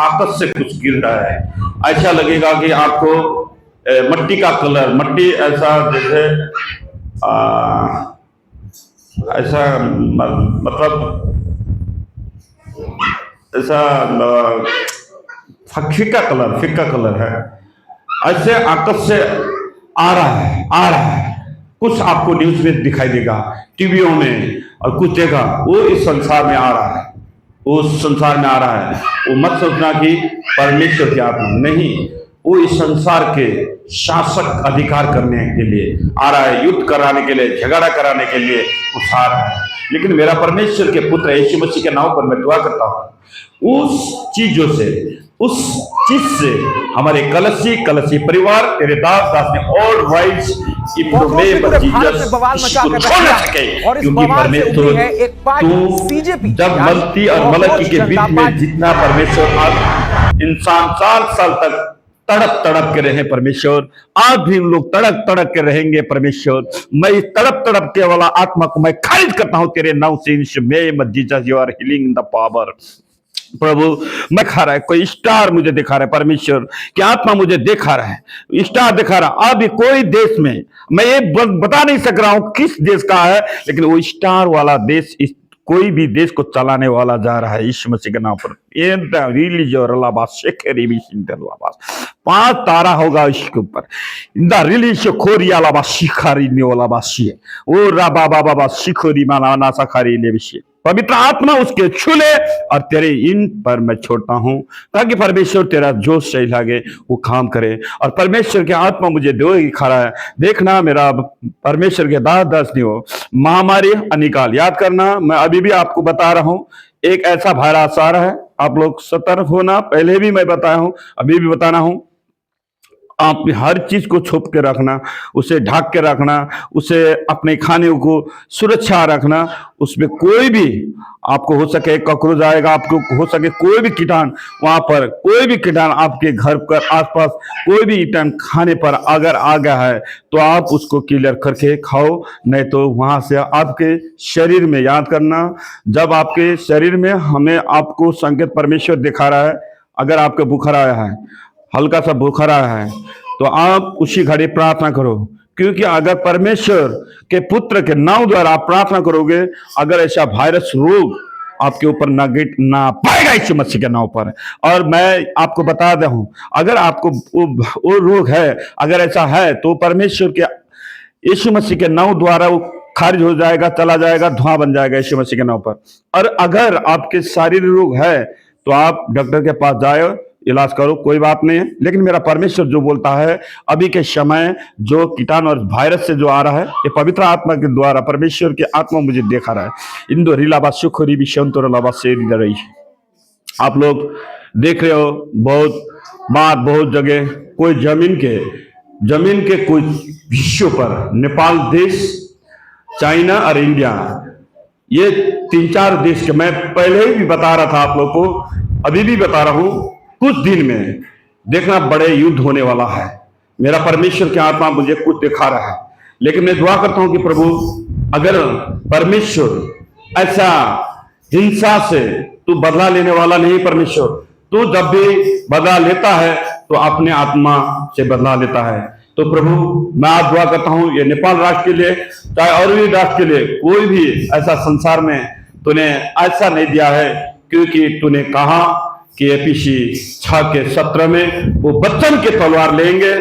आकाश से कुछ गिर रहा है। ऐसा लगेगा कि आपको मट्टी का कलर, मट्टी ऐसा जैसे ऐसा मतलब ऐसा फिक्का कलर है, ऐसे आकाश से आ रहा है। कुछ आपको न्यूज में दिखाई देगा, टीवियों में, और कुछ देगा वो इस संसार में आ रहा है, उस संसार में आ रहा है। वो मत सोचना कि परमेश्वर की आत्मा नहीं, वो इस संसार के शासक अधिकार करने के लिए आ रहा है, युद्ध कराने के लिए, झगड़ा कराने के लिए उस आ रहा है। लेकिन मेरा परमेश्वर के पुत्र यीशु मसीह के नाम पर मैं दुआ करता हूं, उस चीजों से, उस चीज से हमारे कलसी परिवार, तेरे दास ने ऑल राइट्स और इस बवाल से उभरी है एक पार्टी सीजेपी। जब मल्टी और मलकी के बीच में जितना परमेश्वर आज इंसान 4 साल तक तड़प के रहे परमेश्वर, आज भी उन लोग तड़प के रहेंगे परमेश्वर। मैं इस तड़प के वाला आत्मा को मैं खारिज करता हूं तेरे नाम से। Jesus you are healing in the power. प्रभु मैं खा रहा है, कोई स्टार मुझे दिखा रहा है परमेश्वर की आत्मा मुझे दिखा रहा है, स्टार दिखा रहा है। अभी कोई देश में मैं ये बता नहीं सक रहा हूं किस देश का है, लेकिन वो स्टार वाला देश कोई भी देश को चलाने वाला जा रहा है यीशु मसीह के नाम पर। 5 तारा होगा इसके ऊपर। पवित्र आत्मा उसके छूले और तेरे इन पर मैं छोड़ता हूं, ताकि परमेश्वर तेरा जो सही लगे वो काम करे। और परमेश्वर की आत्मा मुझे दो ही खा रहा है, देखना मेरा परमेश्वर के दास नहीं हो महामारी अनिकाल। याद करना, मैं अभी भी आपको बता रहा हूं, एक ऐसा वायरस आ रहा है, आप लोग सतर्क होना। पहले भी मैं बताया हूं, अभी भी बताना हूं, आप हर चीज को छुप के रखना, उसे ढक के रखना, उसे अपने खाने को सुरक्षा रखना। उसमें कोई भी आपको हो सके कॉकरोच आएगा, आपको हो सके कोई भी कीटाणु, वहां पर कोई भी कीटाणु आपके घर पर आसपास कोई भी कीटाणु खाने पर अगर आ गया है तो आप उसको क्लियर करके खाओ, नहीं तो वहां से आपके शरीर में, याद करना, जब आपके शरीर में हमें आपको संकेत परमेश्वर दिखा रहा है, अगर आपके बुखार आया है, हल्का सा बुखार आया है, तो आप उसी घड़ी प्रार्थना करो, क्योंकि अगर परमेश्वर के पुत्र के नाम द्वारा आप प्रार्थना करोगे, अगर ऐसा वायरस रोग आपके ऊपर ना पाएगा यीशु मसीह के नाम पर। और मैं आपको बता दे हूं, अगर आपको वो रोग है, अगर ऐसा है, तो परमेश्वर के यीशु मसीह के नाम द्वारा वो खारिज हो जाएगा, चला जाएगा, धुआं बन जाएगा यीशु मसीह के नाम पर। और अगर आपके शारीरिक रोग है तो आप डॉक्टर के पास जाओ, इलाज करो, कोई बात नहीं है। लेकिन मेरा परमेश्वर जो बोलता है, अभी के समय जो कीटाणु और वायरस से जो आ रहा है, ये पवित्र आत्मा के द्वारा परमेश्वर की आत्मा मुझे देखा रहा है। इंदो रिलाबा सुखरी विशंतो रिलाबा से रही। आप लोग देख रहे हो, बहुत जगह कोई जमीन के कुछ हिस्सों पर, नेपाल देश, चाइना और इंडिया, ये 3-4 देश के मैं पहले ही भी बता रहा था आप लोग को, अभी भी बता रहा हूं, कुछ दिन में देखना बड़े युद्ध होने वाला है। मेरा परमेश्वर की आत्मा मुझे कुछ दिखा रहा है, लेकिन मैं दुआ करता हूं कि प्रभु, अगर परमेश्वर ऐसा हिंसा से तू बदला लेने वाला नहीं, परमेश्वर तू जब भी बदला लेता है तो अपने आत्मा से बदला लेता है। तो प्रभु मैं आप दुआ करता हूं, ये नेपाल राष्ट्र के लिए, चाहे और भी राष्ट्र के लिए, कोई भी ऐसा संसार में तूने ऐसा नहीं दिया है, क्योंकि तूने कहा कि एपीसी 6 के 17 में वो वचन के तलवार लेंगे,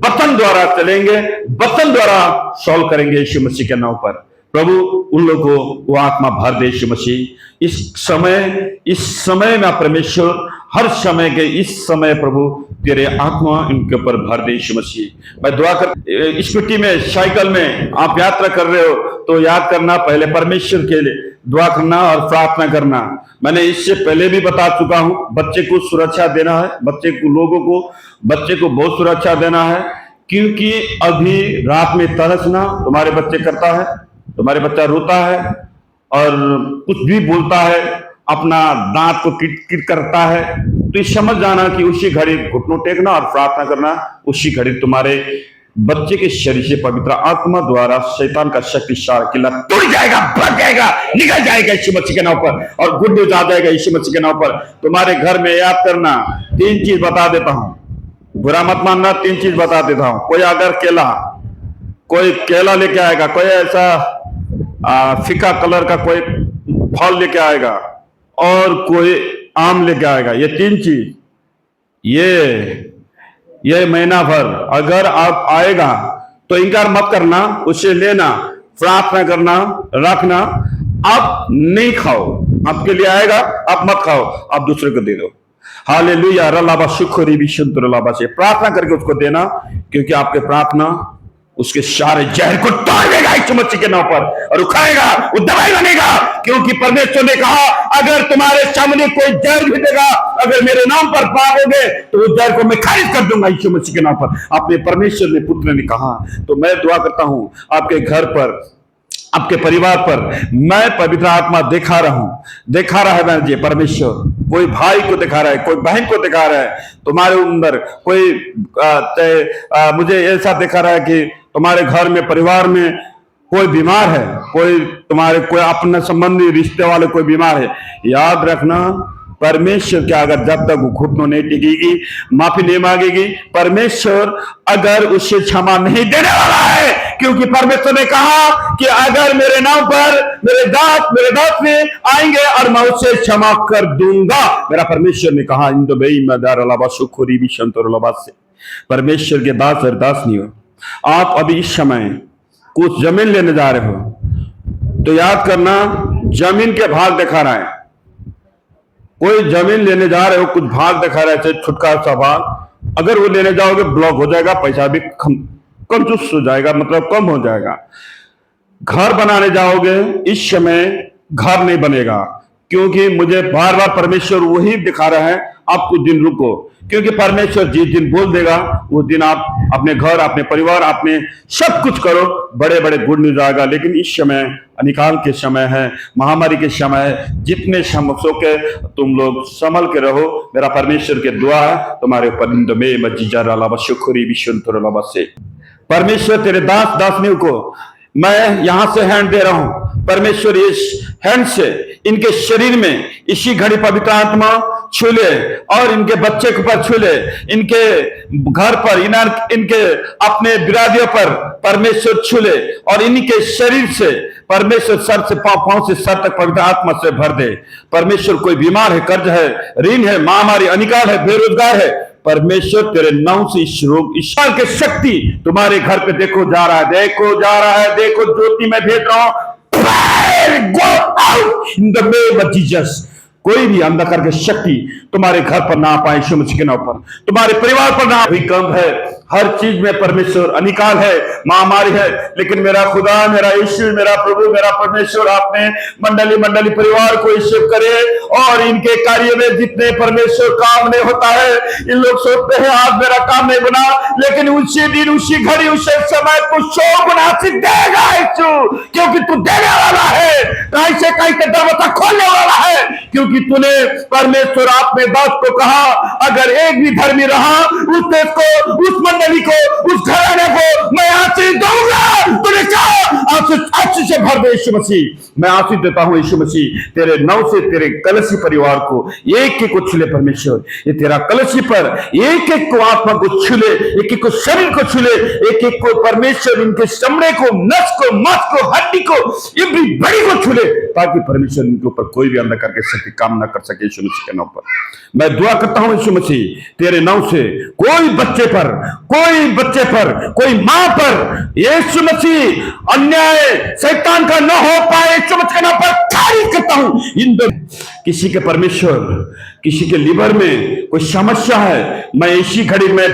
वचन द्वारा चलेंगे, वचन द्वारा सॉल्व करेंगे यीशु मसीह के नाम पर। प्रभु उन लोगों को वो आत्मा भर दे यीशु मसीह। इस समय में परमेश्वर, हर समय के इस समय प्रभु तेरे आत्मा इनके ऊपर भर दे यीशु मसीह। मैं दुआ कर, स्कूटी में, साइकिल में आप यात्रा कर रहे हो तो याद करना, पहले परमेश्वर के लिए दुआ करना और प्रार्थना करना। मैंने इससे पहले भी बता चुका हूं, बच्चे को सुरक्षा देना है, बच्चे को बहुत सुरक्षा देना है, क्योंकि अभी रात में तरसना तुम्हारे बच्चे करता है, तुम्हारे बच्चा रोता है और कुछ भी बोलता है, अपना दांत को किट करता है, तो समझ जाना कि उसी घड़ी घुटनों टेकना और प्रार्थना करना, उसी घड़ी तुम्हारे बच्चे के शरीर से पवित्र आत्मा द्वारा शैतान का शक्तिशाली किला टूट जाएगा, भाग जाएगा, निकल जाएगा यीशु मसीह के नाम पर, और गुड न्यूज आ जाएगा यीशु मसीह के नाम पर। तुम्हारे घर में याद करना, 3 चीज बता देता हूं, बुरा मत मानना, 3 चीज बता देता हूं। कोई केला लेके आएगा, कोई ऐसा फीका कलर का कोई फल लेके आएगा, और कोई आम लेके आएगा। ये 3 चीज ये महीना भर अगर आप आएगा तो इनकार मत करना, उसे लेना, प्रार्थना करना, रखना। आप नहीं खाओ, आपके लिए आएगा, आप मत खाओ, आप दूसरे को दे दो। हालेलुया, रलाबा शुक्री भी शुद्ध रलाबा से प्रार्थना करके उसको देना, क्योंकि आपके प्रार्थना उसके सारे जहर को तोड़ देगा यीशु मसीह के नाम पर, और उखाएगा, वो दवाई बनेगा। क्योंकि परमेश्वर ने कहा, अगर तुम्हारे सामने कोई जहर भी देगा, अगर मेरे नाम पर पाओगे तो उस जहर को मैं खारिज कर दूंगा यीशु मसीह के नाम पर। अपने परमेश्वर ने, पुत्र ने कहा। तो मैं दुआ करता हूं आपके घर पर, आपके परिवार पर मैं पवित्र आत्मा दिखा रहा है मैं जी परमेश्वर। कोई भाई को दिखा रहा है, कोई बहन को दिखा रहा है, तुम्हारे अंदर कोई मुझे ऐसा दिखा रहा है कि तुम्हारे घर में, परिवार में कोई बीमार है, कोई अपने संबंधी रिश्ते वाले कोई बीमार है। याद रखना, परमेश्वर क्या, अगर जब तक वो घुटनों नहीं टिकेगी, माफी नहीं मांगेगी, परमेश्वर अगर उसे क्षमा नहीं देने वाला है। क्योंकि परमेश्वर ने कहा कि अगर मेरे नाम पर मेरे दास में आएंगे और मैं उसे क्षमा कर दूंगा। मेरा परमेश्वर ने कहा, इन दो बेई मदार अलावा सुखोरी भी शंतर अलावा से। परमेश्वर के दास और दास नहीं हो। आप अभी इस समय कुछ जमीन लेने जा रहे हो, तो याद करना, जमीन के भाग दिखा रहा है। कोई जमीन लेने जा रहे हो, कुछ भाग दिखा रहा है, छुटका सा भाग, अगर वो लेने जाओगे ब्लॉक हो जाएगा, पैसा भी कंजूस हो जाएगा, मतलब कम हो जाएगा। घर बनाने जाओगे, इस समय घर नहीं बनेगा, क्योंकि मुझे बार बार परमेश्वर वही दिखा रहा है, आप कुछ दिन रुको। क्योंकि परमेश्वर जिस दिन बोल देगा उस दिन आप अपने घर, अपने परिवार, अपने सब कुछ करो, बड़े बड़े गुड न्यूज आएगा। लेकिन इस समय अनिकाल के समय है, महामारी के समय है, जितने समस्या के तुम लोग संभल के रहो। मेरा परमेश्वर के दुआ है तुम्हारे ऊपर। से परमेश्वर तेरे दास दासनियों को मैं यहां से हैंड दे रहा हूं। परमेश्वर इस हैंड से इनके शरीर में इसी घड़ी पवित्र आत्मा छू ले, और इनके बच्चे के ऊपर छू ले, इनके घर पर, इनके अपने बिरादियों पर परमेश्वर छू ले, और इनके शरीर से परमेश्वर सर से पांव से सर तक पवित्र आत्मा से भर दे। परमेश्वर कोई बीमार है, कर्ज है, ऋण है, महामारी, अनिकाल है, बेरोजगार है, परमेश्वर तेरे नाम से इस रोग, ईश्वर के शक्ति तुम्हारे घर पे देखो जा रहा है, देखो ज्योति में भेज रहा हूं। Go out in the name of Jesus। कोई भी अंधकार की शक्ति तुम्हारे घर पर ना पाए यीशु मसीह के नाम पर, तुम्हारे परिवार पर ना। भी कम है, हर चीज में परमेश्वर, अनिकाल है, महामारी है, लेकिन मेरा खुदा, मेरा यीशु, मेरा प्रभु, मेरा परमेश्वर आपने मंडली परिवार को हिस्सेब करे, और इनके कार्य में जितने परमेश्वर काम नहीं होता है, इन लोग सोचते हैं आज मेरा काम नहीं बना, लेकिन उसी दिन, उसी घड़ी, उसी समय तू 100 गुना देगा यीशु, क्योंकि तू देने वाला है, कहीं से कहीं का दरवाजा खोलने वाला है। क्योंकि तूने, परमेश्वर आपने दास को कहा, अगर एक भी धर्मी रहा, उस देश को, उस मंडली को, उस घराने को मैं आशीष दूंगा। तूने कहा आशीष से भर दे यीशु मसीह। मैं आशीष देता हूं यीशु मसीह, तेरे नाम से तेरे कलसी परिवार को एक एक को छूले परमेश्वर। ये तेरा कलसी पर एक एक को आत्मा को छूले, एक एक को शरीर को छूले, एक एक को परमेश्वर इनके चमड़े को, नस को, मांस को, हड्डी को, इतनी बड़ी को छूले, ताकि परमेश्वर इनके ऊपर कोई भी अंधकार की शक्ति काम ना कर सके यीशु मसीह के नाम पर। मैं दुआ करता हूं यीशु मसीह, तेरे नाम से कोई बच्चे पर, कोई मां पर यीशु मसीह अन्याय शैतान का न हो पाए यीशु मसीह के नाम पर खारिज करता हूं। इन किसी के परमेश्वर, किसी के लिवर में कोई समस्या है, मैं इसी घड़ी में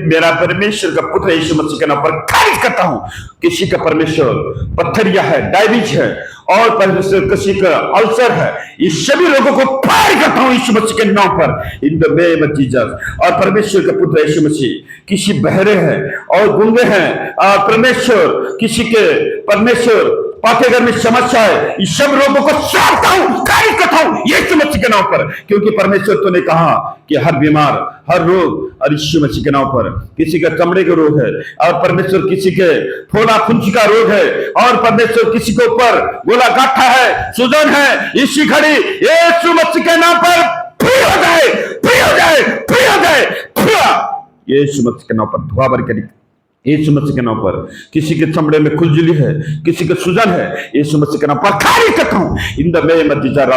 मेरा परमेश्वर का पुत्र यीशु मसीह के नाम पर खारिज करता हूं। किसी का परमेश्वर पत्थरिया है, डायबिटीज है, और परमेश्वर किसी का अल्सर है, इस सभी लोगों को फायर करता हूं यीशु मसीह के नाम पर, in the name of Jesus. और परमेश्वर का पुत्र यीशु मसीह, किसी बहरे हैं और गूंगे हैं, और परमेश्वर किसी के, परमेश्वर पाठ्यक्रम में समस्या है, इस सब रोगों को सारता हूं, खारिज करता हूं यीशु मसीह के नाम पर, क्योंकि परमेश्वर तो ने कहा कि हर बीमार, हर रोग और यीशु मसीह के नाम पर। किसी का चमड़े का रोग है और परमेश्वर किसी के फोड़ा फुंसी का रोग है, और परमेश्वर किसी के ऊपर गोला गाठा है, सूजन है, इसी घड़ी यीशु मसीह के नाम पर फ्री हो जाए, फ्री हो जाए, फ्री हो जाए, फ्री। यीशु मसीह के नाम पर दुआ भर के यीशु मसीह के नाम पर। किसी के चमड़े में खुजली है, किसी के सूजन है, यीशु मसीह के नाम पर खारिज करता हूं in the name of Jesus.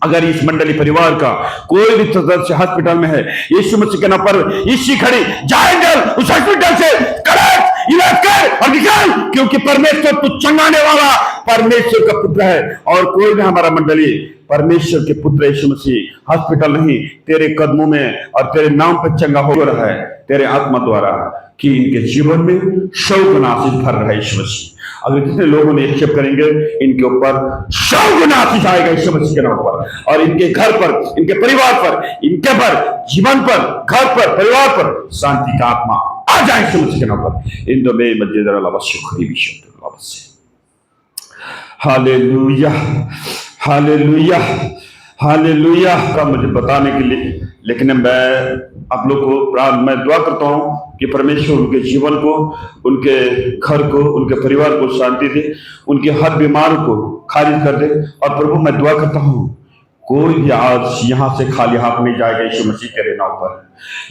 अगर इस मंडली परिवार का कोई भी सदस्य हॉस्पिटल में है, यीशु मसीह के नाम पर इसी खड़ी जाएंगे उस हॉस्पिटल से, करेक्ट इलाज कर और निकाल, क्योंकि परमेश्वर तू चंगाने वाला परमेश्वर का पुत्र है। और कोई भी हमारा मंडली परमेश्वर के पुत्र यीशु मसीह हॉस्पिटल नहीं, तेरे कदमों में और तेरे नाम पर चंगा हो रहा है तेरे आत्मा द्वारा, कि इनके जीवन में 100 गुना आशीष भर रहा है यीशु मसीह। अगर जितने लोगों ने एक्सेप्ट करेंगे, इनके ऊपर 100 गुना आशीष आएगा यीशु मसीह के नाम पर, और इनके घर पर, इनके परिवार पर, इनके पर, जीवन पर, घर पर, परिवार पर शांति का आत्मा आ जाए यीशु मसीह के नाम पर। इन दो में मस्जिद हालेलुया, हालेलुया, हालेलुया का मुझे बताने के लिए, लेकिन मैं आप लोग को मैं दुआ करता हूं कि परमेश्वर उनके जीवन को, उनके घर को, उनके परिवार को शांति दे, उनके हर बीमार को खारिज कर दे। और प्रभु मैं दुआ करता हूं कोई भी आज यहां से खाली हाथ नहीं जाएगा यीशु मसीह के नाम पर,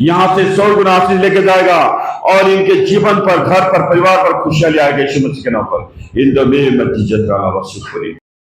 यहां से 100 गुना आशीष लेके जाएगा, और इनके जीवन पर, घर पर, परिवार पर खुशियां ले आएगा यीशु मसीह के नाम पर। In the name of Jesus.